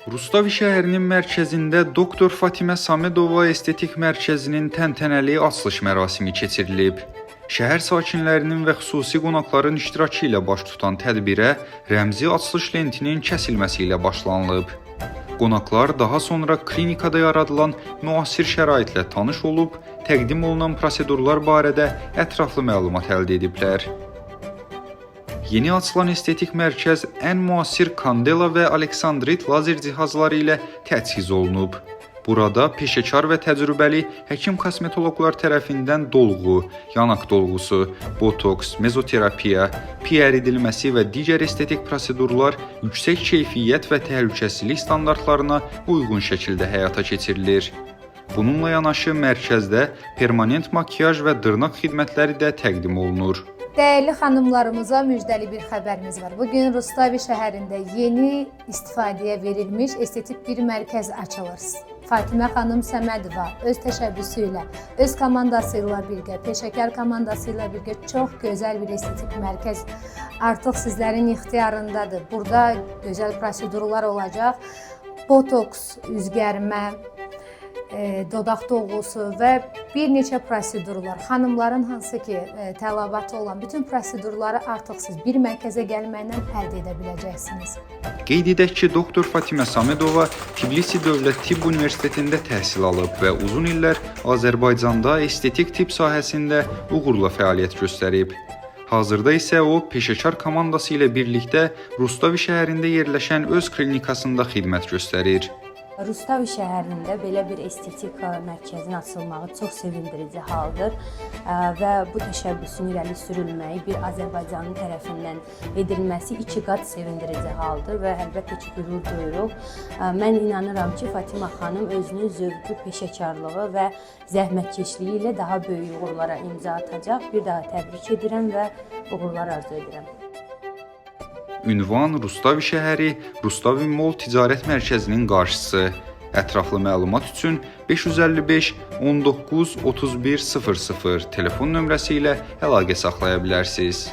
Rustavi şəhərinin mərkəzində Doktor Fatimə Samedova Estetik Mərkəzinin təntənəli açılış mərasimi keçirilib. Şəhər sakinlərinin və xüsusi qonaqların iştirakı ilə baş tutan tədbirə rəmzi açılış lentinin kəsilməsi ilə başlanılıb. Qonaqlar daha sonra klinikada yaradılan müasir şəraitlə tanış olub, təqdim olunan prosedurlar barədə ətraflı məlumat əldə ediblər. Yeni açılan estetik mərkəz ən müasir Candela və Aleksandrit lazer cihazları ilə təchiz olunub. Burada peşəkar və təcrübəli həkim kosmetoloqlar tərəfindən dolğu, yanaq dolğusu, botoks, mezoterapiya, PR edilməsi və digər estetik prosedurlar yüksək keyfiyyət və təhlükəsizlik standartlarına uyğun şəkildə həyata keçirilir. Bununla yanaşı mərkəzdə permanent makiyaj və dırnaq xidmətləri də təqdim olunur. Dəyərli xanımlarımıza müjdəli bir xəbərimiz var. Bugün Rustavi şəhərində yeni istifadəyə verilmiş estetik bir mərkəz açılır. Fatimə xanım Səmədova öz təşəbbüsü ilə, öz komandası ilə birgə, peşəkar komandası ilə birgə çox gözəl bir estetik mərkəz artıq sizlərin ixtiyarındadır. Burada gözəl prosedurlar olacaq. Botoks, üzgərmə, dodaq dolğusu və bir neçə prosedurlar, xanımların hansı ki tələbatı olan bütün prosedurları artıq siz bir mərkəzə gəlməklə əldə edə biləcəksiniz. Qeyd edək ki, Doktor Fatimə Samedova Tbilisi Dövlət Tibb Universitetində təhsil alıb və uzun illər Azərbaycanda estetik tibb sahəsində uğurla fəaliyyət göstərib. Hazırda isə o, peşəkar komandası ilə birlikdə Rustavi şəhərində yerləşən öz klinikasında xidmət göstərir. Rustavi şəhərində belə bir estetik mərkəzin açılmağı çox sevindirici haldır və bu təşəbbüsün irəli sürülməyi bir Azərbaycanın tərəfindən edilməsi iki qat sevindirici haldır və əlbəttə ki, qürur duyuruq. Mən inanıram ki, Fatimə xanım özünün zövqü, peşəkarlığı və zəhmətkeşliyi ilə daha böyük uğurlara imza atacaq. Bir daha təbrik edirəm və uğurlar arzu edirəm. Ünvan Rustavi şəhəri, Rustavi Mall Ticarət Mərkəzinin qarşısı. Ətraflı məlumat üçün 555 19 31 00 telefon nömrəsi ilə əlaqə saxlaya bilərsiniz.